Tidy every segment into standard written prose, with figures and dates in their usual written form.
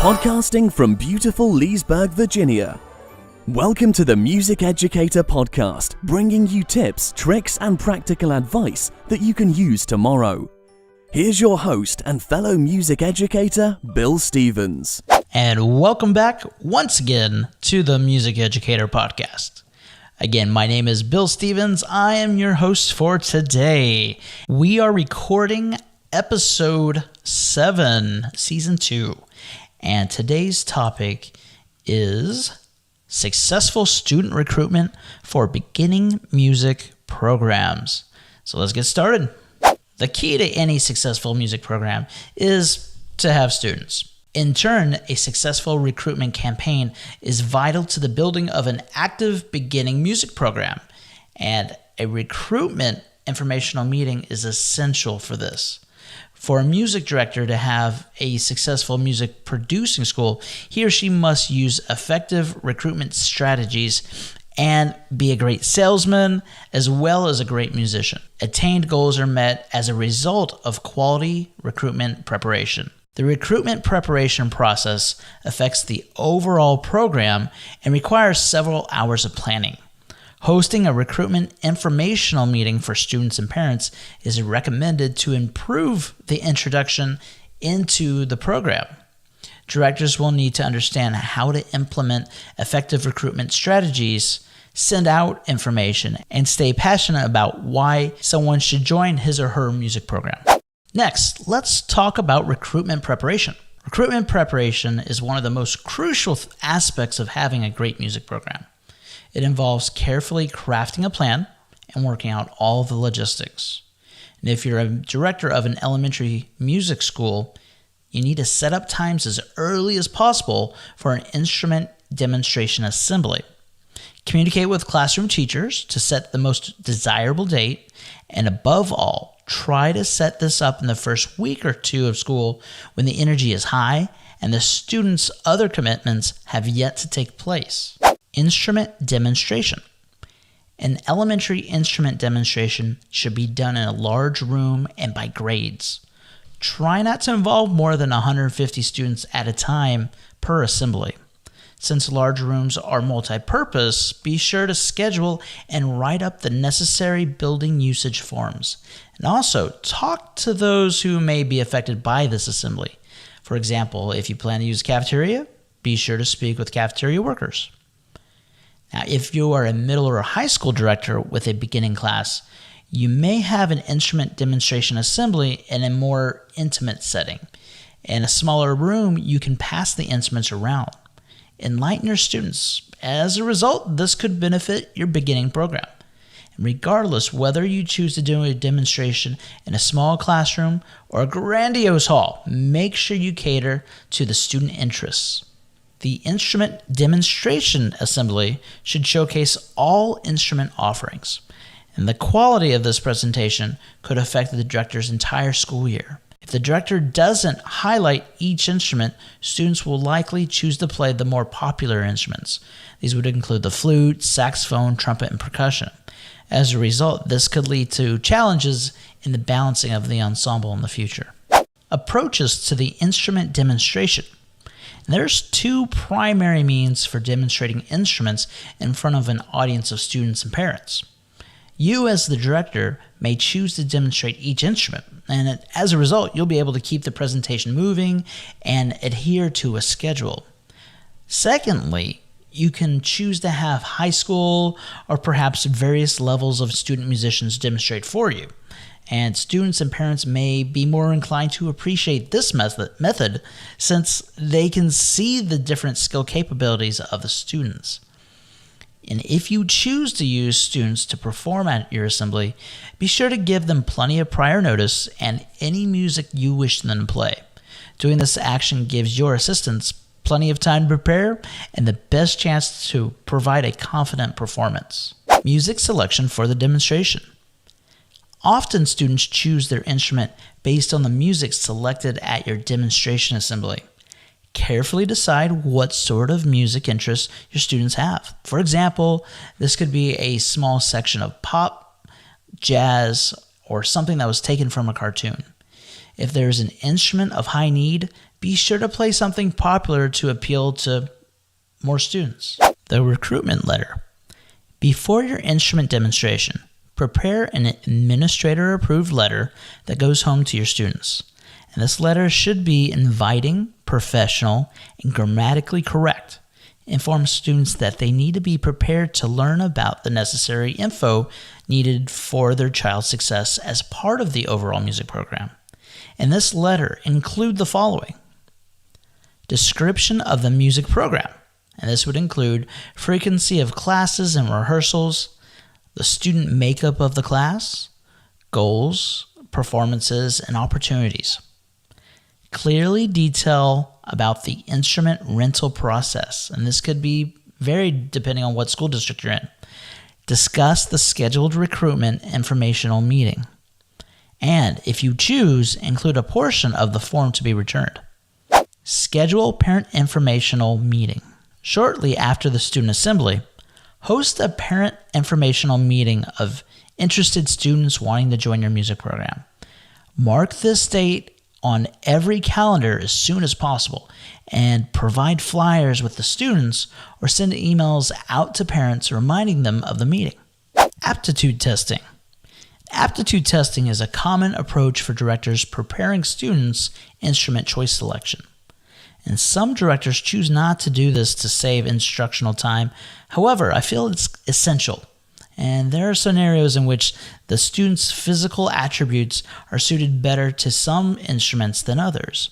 Podcasting from beautiful Leesburg, Virginia. Welcome to the Music Educator podcast, bringing you tips, tricks, and practical advice that you can use tomorrow. Here's your host and fellow music educator, Bill Stevens. And welcome back once again to the Music Educator podcast. Again, my name is Bill Stevens. I am your host for today. We are recording episode 7, season 2. And today's topic is successful student recruitment for beginning music programs. So let's get started. The key to any successful music program is to have students. In turn, a successful recruitment campaign is vital to the building of an active beginning music program, and a recruitment informational meeting is essential for this. For a music director to have a successful music producing school, he or she must use effective recruitment strategies and be a great salesman as well as a great musician. Attained goals are met as a result of quality recruitment preparation. The recruitment preparation process affects the overall program and requires several hours of planning. Hosting a recruitment informational meeting for students and parents is recommended to improve the introduction into the program. Directors will need to understand how to implement effective recruitment strategies, send out information, and stay passionate about why someone should join his or her music program. Next, let's talk about recruitment preparation. Recruitment preparation is one of the most crucial aspects of having a great music program. It involves carefully crafting a plan and working out all the logistics. And if you're a director of an elementary music school, you need to set up times as early as possible for an instrument demonstration assembly. Communicate with classroom teachers to set the most desirable date, and above all, try to set this up in the first week or two of school when the energy is high and the students' other commitments have yet to take place. Instrument demonstration. An elementary instrument demonstration should be done in a large room and by grades. Try not to involve more than 150 students at a time per assembly. Since large rooms are multi-purpose, be sure to schedule and write up the necessary building usage forms. And also, talk to those who may be affected by this assembly. For example, if you plan to use a cafeteria, be sure to speak with cafeteria workers. Now, if you are a middle or high school director with a beginning class, you may have an instrument demonstration assembly in a more intimate setting. In a smaller room, you can pass the instruments around. Enlighten your students. As a result, this could benefit your beginning program. And regardless whether you choose to do a demonstration in a small classroom or a grandiose hall, make sure you cater to the student interests. The instrument demonstration assembly should showcase all instrument offerings, and the quality of this presentation could affect the director's entire school year. If the director doesn't highlight each instrument, students will likely choose to play the more popular instruments. These would include the flute, saxophone, trumpet, and percussion. As a result, this could lead to challenges in the balancing of the ensemble in the future. Approaches to the instrument demonstration. There's two primary means for demonstrating instruments in front of an audience of students and parents. You, as the director, may choose to demonstrate each instrument, and as a result, you'll be able to keep the presentation moving and adhere to a schedule. Secondly, you can choose to have high school or perhaps various levels of student musicians demonstrate for you. And students and parents may be more inclined to appreciate this method since they can see the different skill capabilities of the students. And if you choose to use students to perform at your assembly, be sure to give them plenty of prior notice and any music you wish them to play. Doing this action gives your assistants plenty of time to prepare and the best chance to provide a confident performance. Music selection for the demonstration. Often students choose their instrument based on the music selected at your demonstration assembly. Carefully decide what sort of music interests your students have. For example, this could be a small section of pop, jazz, or something that was taken from a cartoon. If there is an instrument of high need, be sure to play something popular to appeal to more students. The recruitment letter. Before your instrument demonstration, prepare an administrator-approved letter that goes home to your students. And this letter should be inviting, professional, and grammatically correct. Inform students that they need to be prepared to learn about the necessary info needed for their child's success as part of the overall music program. In this letter, include the following: description of the music program, and this would include frequency of classes and rehearsals, the student makeup of the class, goals, performances, and opportunities. Clearly detail about the instrument rental process, and this could be varied depending on what school district you're in. Discuss the scheduled recruitment informational meeting. And if you choose, include a portion of the form to be returned. Schedule parent informational meeting. Shortly after the student assembly, host a parent informational meeting of interested students wanting to join your music program. Mark this date on every calendar as soon as possible and provide flyers with the students or send emails out to parents reminding them of the meeting. Aptitude testing. Aptitude testing is a common approach for directors preparing students' instrument choice selection. And some directors choose not to do this to save instructional time. However, I feel it's essential. And there are scenarios in which the student's physical attributes are suited better to some instruments than others.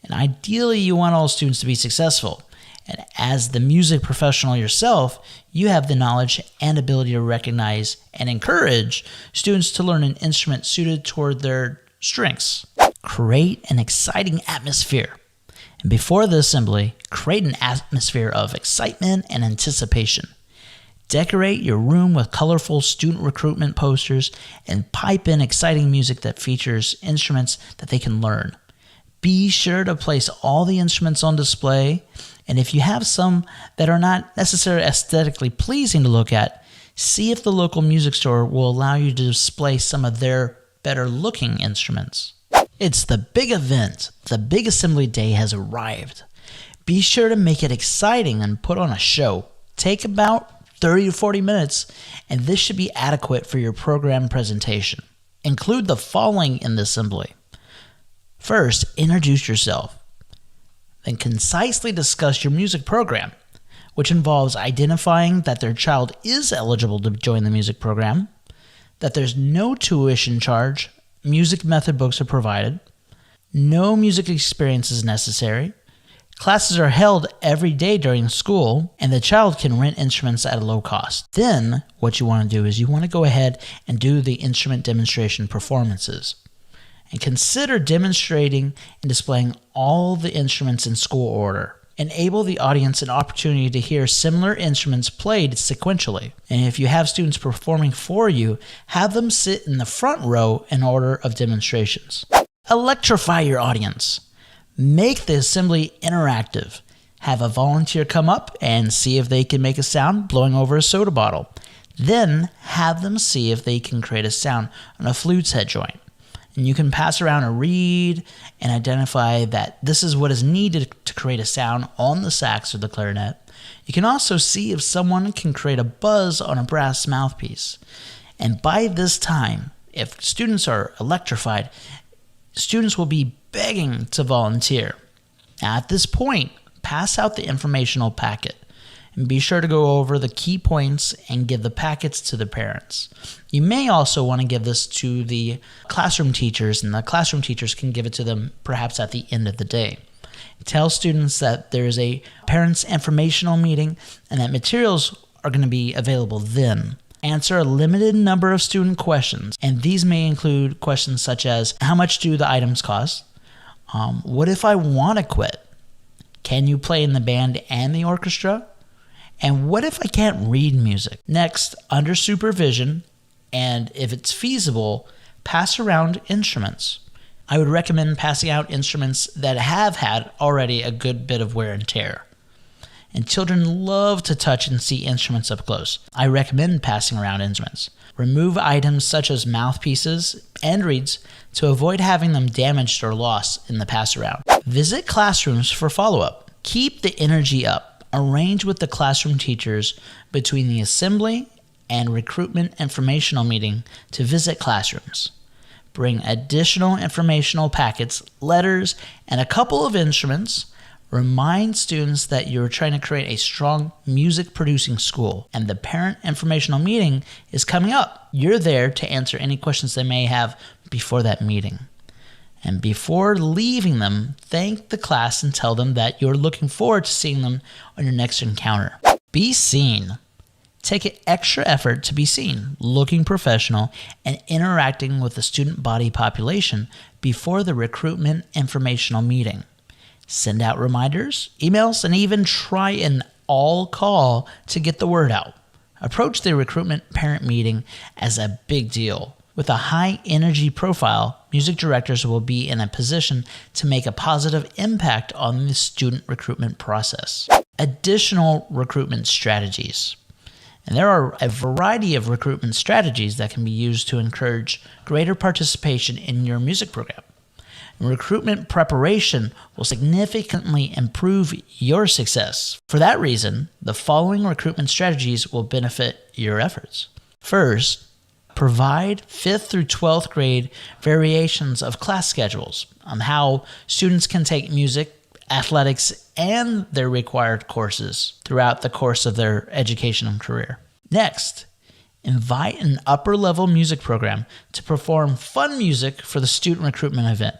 And ideally, you want all students to be successful. And as the music professional yourself, you have the knowledge and ability to recognize and encourage students to learn an instrument suited toward their strengths. Create an exciting atmosphere. And before the assembly, create an atmosphere of excitement and anticipation. Decorate your room with colorful student recruitment posters and pipe in exciting music that features instruments that they can learn. Be sure to place all the instruments on display, and if you have some that are not necessarily aesthetically pleasing to look at, see if the local music store will allow you to display some of their better looking instruments. It's the big event. The big assembly day has arrived. Be sure to make it exciting and put on a show. Take about 30 to 40 minutes, and this should be adequate for your program presentation. Include the following in the assembly. First, introduce yourself. Then concisely discuss your music program, which involves identifying that their child is eligible to join the music program, that there's no tuition charge, music method books are provided, no music experience is necessary, classes are held every day during school, and the child can rent instruments at a low cost. Then, what you want to do is you want to go ahead and do the instrument demonstration performances. And consider demonstrating and displaying all the instruments in school order. Enable the audience an opportunity to hear similar instruments played sequentially. And if you have students performing for you, have them sit in the front row in order of demonstrations. Electrify your audience. Make the assembly interactive. Have a volunteer come up and see if they can make a sound blowing over a soda bottle. Then have them see if they can create a sound on a flute's head joint. And you can pass around a reed and identify that this is what is needed to create a sound on the sax or the clarinet. You can also see if someone can create a buzz on a brass mouthpiece. And by this time, if students are electrified, students will be begging to volunteer. Now, at this point, pass out the informational packet. And be sure to go over the key points and give the packets to the parents. You may also want to give this to the classroom teachers, and the classroom teachers can give it to them perhaps at the end of the day. Tell students that there is a parents' informational meeting and that materials are going to be available then. Answer a limited number of student questions, and these may include questions such as, how much do the items cost? What if I want to quit? Can you play in the band and the orchestra? And what if I can't read music? Next, under supervision, and if it's feasible, pass around instruments. I would recommend passing out instruments that have had already a good bit of wear and tear. And children love to touch and see instruments up close. I recommend passing around instruments. Remove items such as mouthpieces and reeds to avoid having them damaged or lost in the pass around. Visit classrooms for follow-up. Keep the energy up. Arrange with the classroom teachers between the assembly and recruitment informational meeting to visit classrooms. Bring additional informational packets, letters, and a couple of instruments. Remind students that you're trying to create a strong music-producing school, and the parent informational meeting is coming up. You're there to answer any questions they may have before that meeting. And before leaving them, thank the class and tell them that you're looking forward to seeing them on your next encounter. Be seen. Take an extra effort to be seen, looking professional, and interacting with the student body population before the recruitment informational meeting. Send out reminders, emails, and even try an all call to get the word out. Approach the recruitment parent meeting as a big deal. With a high energy profile, music directors will be in a position to make a positive impact on the student recruitment process. Additional recruitment strategies. And there are a variety of recruitment strategies that can be used to encourage greater participation in your music program. Recruitment preparation will significantly improve your success. For that reason, the following recruitment strategies will benefit your efforts. First, provide 5th through 12th grade variations of class schedules on how students can take music, athletics, and their required courses throughout the course of their education and career. Next, invite an upper-level music program to perform fun music for the student recruitment event.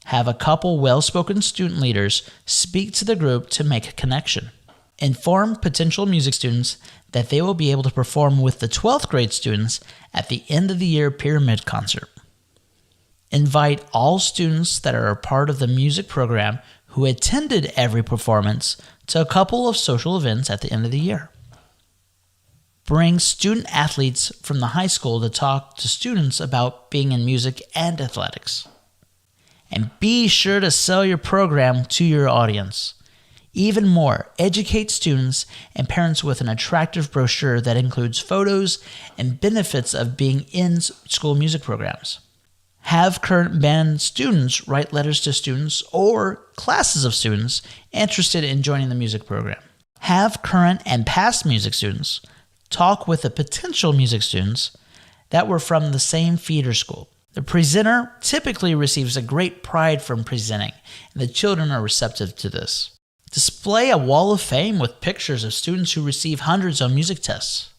Have a couple well-spoken student leaders speak to the group to make a connection. Inform potential music students that they will be able to perform with the 12th grade students at the end of the year pyramid concert. Invite all students that are a part of the music program who attended every performance to a couple of social events at the end of the year. Bring student athletes from the high school to talk to students about being in music and athletics. And be sure to sell your program to your audience. Even more, educate students and parents with an attractive brochure that includes photos and benefits of being in school music programs. Have current band students write letters to students or classes of students interested in joining the music program. Have current and past music students talk with the potential music students that were from the same feeder school. The presenter typically receives a great pride from presenting, and the children are receptive to this. Display a wall of fame with pictures of students who receive hundreds on music tests.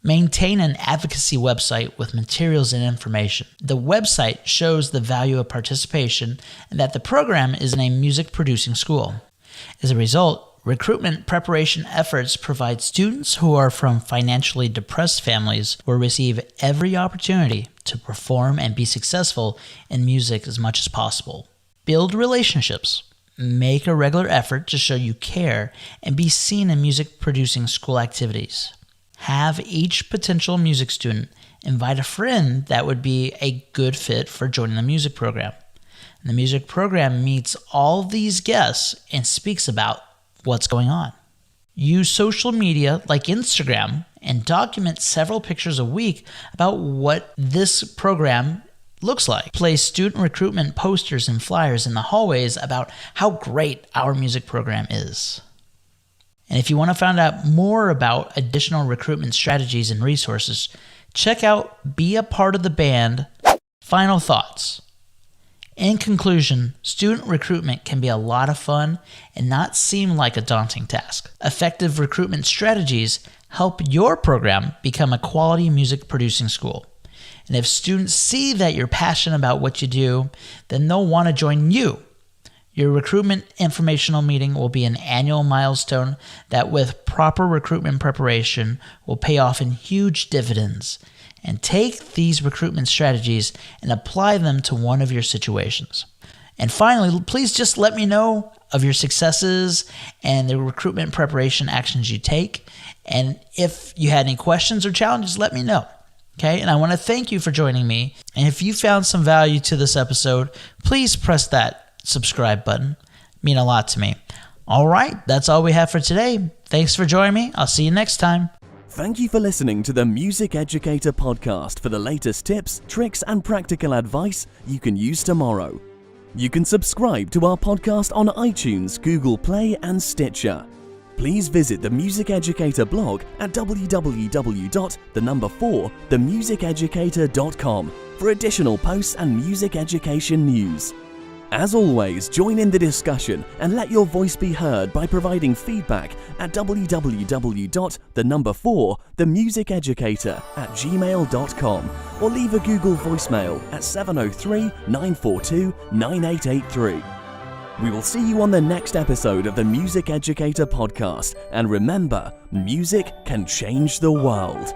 Maintain an advocacy website with materials and information. The website shows the value of participation and that the program is in a music-producing school. As a result, recruitment preparation efforts provide students who are from financially depressed families will receive every opportunity to perform and be successful in music as much as possible. Build relationships. Make a regular effort to show you care and be seen in music-producing school activities. Have each potential music student invite a friend that would be a good fit for joining the music program. And the music program meets all these guests and speaks about what's going on. Use social media like Instagram and document several pictures a week about what this program looks like. Place student recruitment posters and flyers in the hallways about how great our music program is. And if you want to find out more about additional recruitment strategies and resources, check out Be a Part of the Band. Final thoughts. In conclusion, student recruitment can be a lot of fun and not seem like a daunting task. Effective recruitment strategies help your program become a quality music producing school. And if students see that you're passionate about what you do, then they'll want to join you. Your recruitment informational meeting will be an annual milestone that with proper recruitment preparation will pay off in huge dividends. And take these recruitment strategies and apply them to one of your situations. And finally, please just let me know of your successes and the recruitment preparation actions you take. And if you had any questions or challenges, let me know. Okay, and I want to thank you for joining me. And if you found some value to this episode, please press that subscribe button. It means a lot to me. All right, that's all we have for today. Thanks for joining me. I'll see you next time. Thank you for listening to the Music Educator podcast for the latest tips, tricks, and practical advice you can use tomorrow. You can subscribe to our podcast on iTunes, Google Play, and Stitcher. Please visit the Music Educator blog at www.4themusiceducator.com for additional posts and music education news. As always, join in the discussion and let your voice be heard by providing feedback at www.themusiceducator@gmail.com or leave a Google voicemail at 703-942-9883. We will see you on the next episode of the Music Educator podcast, and remember, music can change the world.